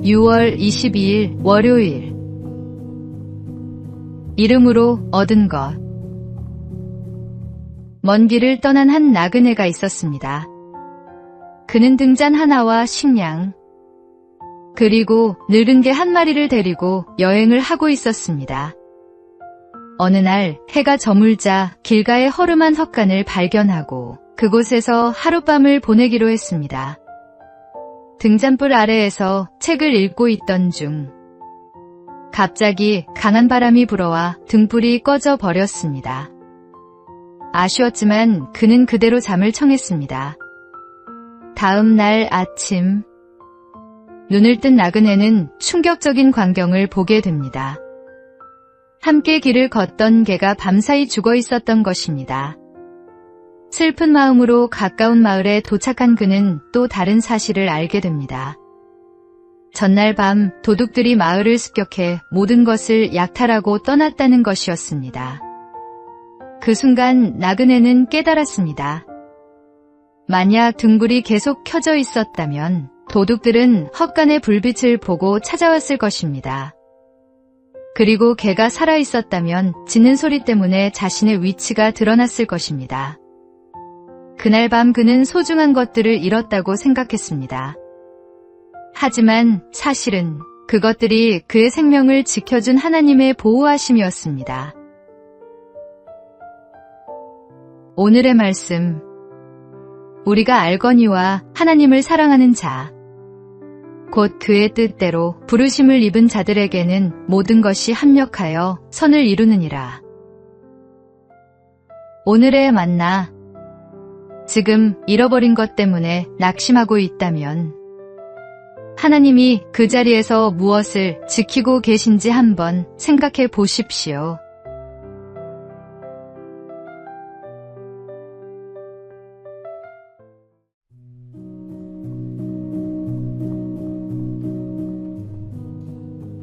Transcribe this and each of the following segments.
6월 22일 월요일. 이름으로 얻은 것. 먼 길을 떠난 한 나그네가 있었습니다. 그는 등잔 하나와 식량, 그리고 늙은 개 한 마리를 데리고 여행을 하고 있었습니다. 어느 날 해가 저물자 길가의 허름한 헛간을 발견하고 그곳에서 하룻밤을 보내기로 했습니다. 등잔불 아래에서 책을 읽고 있던 중 갑자기 강한 바람이 불어와 등불이 꺼져 버렸습니다. 아쉬웠지만 그는 그대로 잠을 청했습니다. 다음 날 아침, 눈을 뜬 나그네는 충격적인 광경을 보게 됩니다. 함께 길을 걷던 개가 밤사이 죽어 있었던 것입니다. 슬픈 마음으로 가까운 마을에 도착한 그는 또 다른 사실을 알게 됩니다. 전날 밤 도둑들이 마을을 습격해 모든 것을 약탈하고 떠났다는 것이었습니다. 그 순간 나그네는 깨달았습니다. 만약 등불이 계속 켜져 있었다면 도둑들은 헛간의 불빛을 보고 찾아왔을 것입니다. 그리고 개가 살아있었다면 짖는 소리 때문에 자신의 위치가 드러났을 것입니다. 그날 밤 그는 소중한 것들을 잃었다고 생각했습니다. 하지만 사실은 그것들이 그의 생명을 지켜준 하나님의 보호하심이었습니다. 오늘의 말씀. 우리가 알거니와 하나님을 사랑하는 자, 곧 그의 뜻대로 부르심을 입은 자들에게는 모든 것이 합력하여 선을 이루느니라. 오늘의 만나. 지금 잃어버린 것 때문에 낙심하고 있다면 하나님이 그 자리에서 무엇을 지키고 계신지 한번 생각해 보십시오.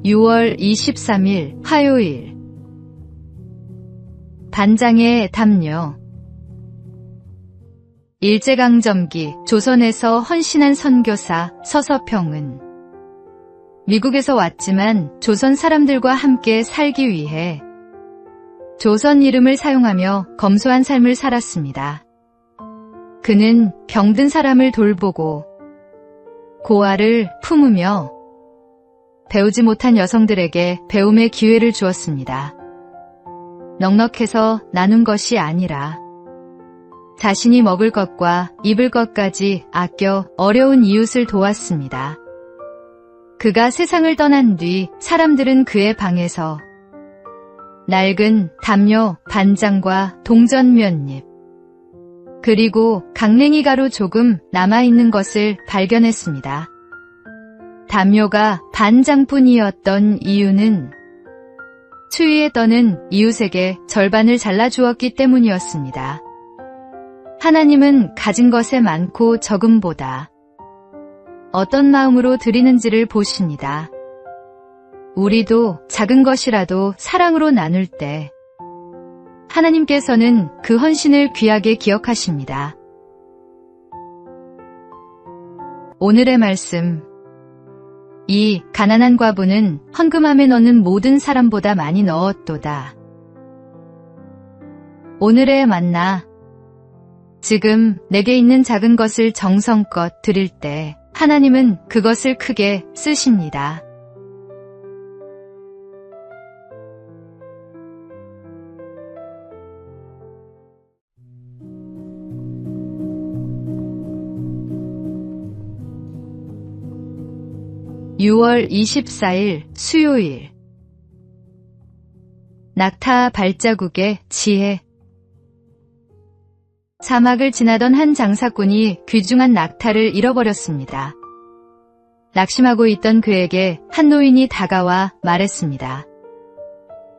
(6월 23일) 화요일. 반장의 담요. 일제강점기 조선에서 헌신한 선교사 서서평은 미국에서 왔지만 조선 사람들과 함께 살기 위해 조선 이름을 사용하며 검소한 삶을 살았습니다. 그는 병든 사람을 돌보고 고아를 품으며 배우지 못한 여성들에게 배움의 기회를 주었습니다. 넉넉해서 나눈 것이 아니라 자신이 먹을 것과 입을 것까지 아껴 어려운 이웃을 도왔습니다. 그가 세상을 떠난 뒤 사람들은 그의 방에서 낡은 담요, 반장과 동전 몇 입, 그리고 강냉이 가루 조금 남아있는 것을 발견했습니다. 담요가 반장뿐이었던 이유는 추위에 떠는 이웃에게 절반을 잘라주었기 때문이었습니다. 하나님은 가진 것의 많고 적음보다 어떤 마음으로 드리는지를 보십니다. 우리도 작은 것이라도 사랑으로 나눌 때 하나님께서는 그 헌신을 귀하게 기억하십니다. 오늘의 말씀. 이 가난한 과부는 헌금함에 넣는 모든 사람보다 많이 넣었도다. 오늘의 만나. 지금 내게 있는 작은 것을 정성껏 드릴 때 하나님은 그것을 크게 쓰십니다. (6월 24일) 수요일. 낙타 발자국의 지혜. 사막을 지나던 한 장사꾼이 귀중한 낙타를 잃어버렸습니다. 낙심하고 있던 그에게 한 노인이 다가와 말했습니다.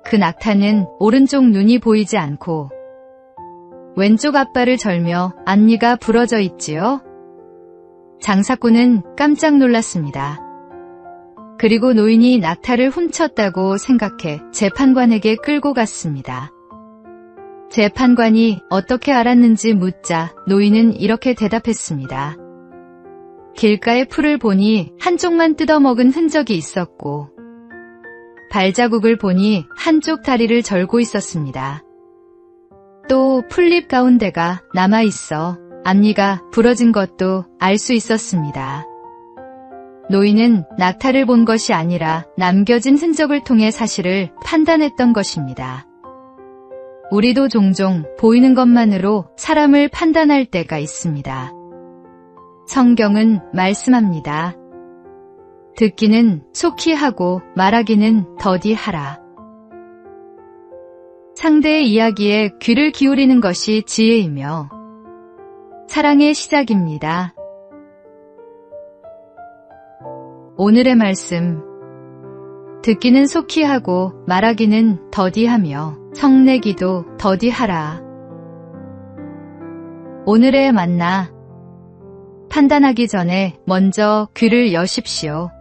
그 낙타는 오른쪽 눈이 보이지 않고 왼쪽 앞발을 절며 앞니가 부러져 있지요? 장사꾼은 깜짝 놀랐습니다. 그리고 노인이 낙타를 훔쳤다고 생각해 재판관에게 끌고 갔습니다. 재판관이 어떻게 알았는지 묻자 노인은 이렇게 대답했습니다. 길가의 풀을 보니 한쪽만 뜯어먹은 흔적이 있었고 발자국을 보니 한쪽 다리를 절고 있었습니다. 또 풀잎 가운데가 남아있어 앞니가 부러진 것도 알 수 있었습니다. 노인은 낙타를 본 것이 아니라 남겨진 흔적을 통해 사실을 판단했던 것입니다. 우리도 종종 보이는 것만으로 사람을 판단할 때가 있습니다. 성경은 말씀합니다. 듣기는 속히 하고 말하기는 더디 하라. 상대의 이야기에 귀를 기울이는 것이 지혜이며 사랑의 시작입니다. 오늘의 말씀. 듣기는 속히 하고 말하기는 더디하며 성내기도 더디하라. 오늘의 만나. 판단하기 전에 먼저 귀를 여십시오.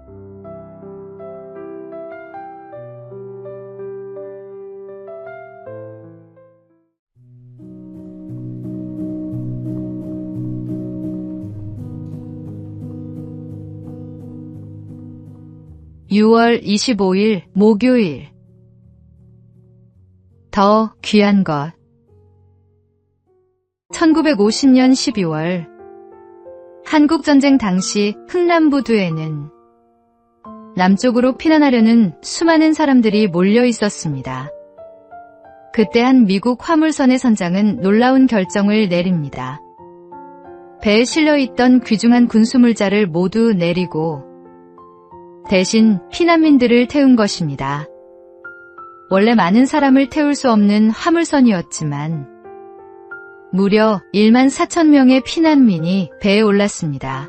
(6월 25일) 목요일. 더 귀한 것. 1950년 12월 한국전쟁 당시 흥남부두에는 남쪽으로 피난하려는 수많은 사람들이 몰려 있었습니다. 그때 한 미국 화물선의 선장은 놀라운 결정을 내립니다. 배에 실려있던 귀중한 군수물자를 모두 내리고 대신 피난민들을 태운 것입니다. 원래 많은 사람을 태울 수 없는 화물선이었지만 무려 1만 4천 명의 피난민이 배에 올랐습니다.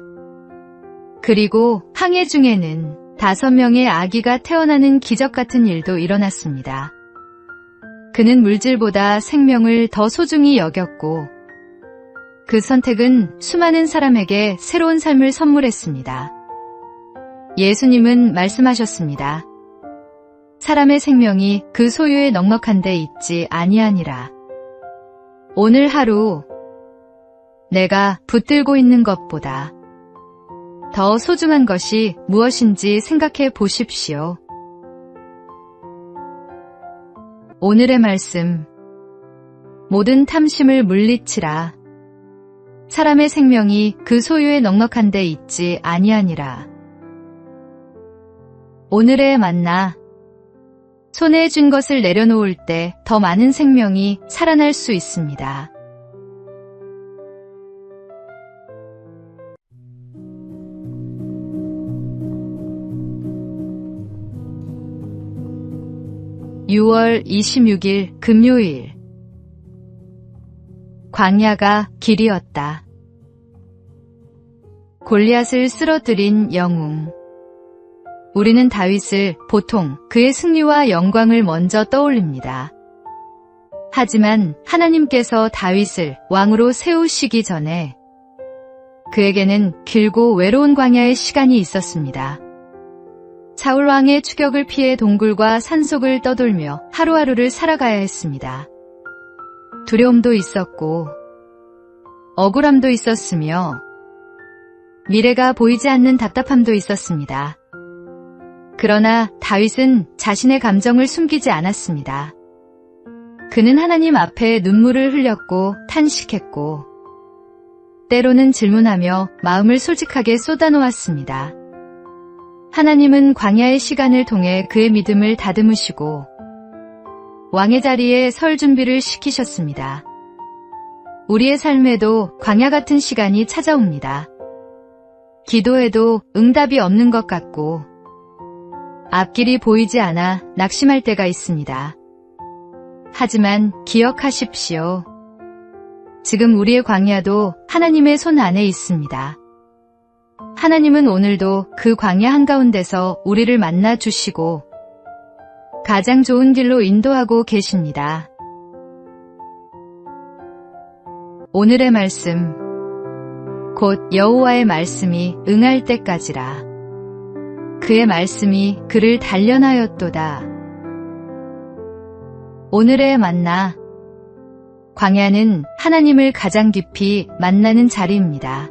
그리고 항해 중에는 5명의 아기가 태어나는 기적 같은 일도 일어났습니다. 그는 물질보다 생명을 더 소중히 여겼고 그 선택은 수많은 사람에게 새로운 삶을 선물했습니다. 예수님은 말씀하셨습니다. 사람의 생명이 그 소유에 넉넉한 데 있지 아니하니라. 오늘 하루 내가 붙들고 있는 것보다 더 소중한 것이 무엇인지 생각해 보십시오. 오늘의 말씀. 모든 탐심을 물리치라. 사람의 생명이 그 소유에 넉넉한 데 있지 아니하니라. 오늘의 만나. 손에 쥔 것을 내려놓을 때 더 많은 생명이 살아날 수 있습니다. (6월 26일) 금요일. 광야가 길이었다. 골리앗을 쓰러뜨린 영웅. 우리는 다윗을 보통 그의 승리와 영광을 먼저 떠올립니다. 하지만 하나님께서 다윗을 왕으로 세우시기 전에 그에게는 길고 외로운 광야의 시간이 있었습니다. 사울 왕의 추격을 피해 동굴과 산속을 떠돌며 하루하루를 살아가야 했습니다. 두려움도 있었고 억울함도 있었으며 미래가 보이지 않는 답답함도 있었습니다. 그러나 다윗은 자신의 감정을 숨기지 않았습니다. 그는 하나님 앞에 눈물을 흘렸고 탄식했고 때로는 질문하며 마음을 솔직하게 쏟아놓았습니다. 하나님은 광야의 시간을 통해 그의 믿음을 다듬으시고 왕의 자리에 설 준비를 시키셨습니다. 우리의 삶에도 광야 같은 시간이 찾아옵니다. 기도해도 응답이 없는 것 같고 앞길이 보이지 않아 낙심할 때가 있습니다. 하지만 기억하십시오. 지금 우리의 광야도 하나님의 손 안에 있습니다. 하나님은 오늘도 그 광야 한가운데서 우리를 만나 주시고 가장 좋은 길로 인도하고 계십니다. 오늘의 말씀. 곧 여호와의 말씀이 응할 때까지라. 그의 말씀이 그를 단련하였도다. 오늘의 만나. 광야는 하나님을 가장 깊이 만나는 자리입니다.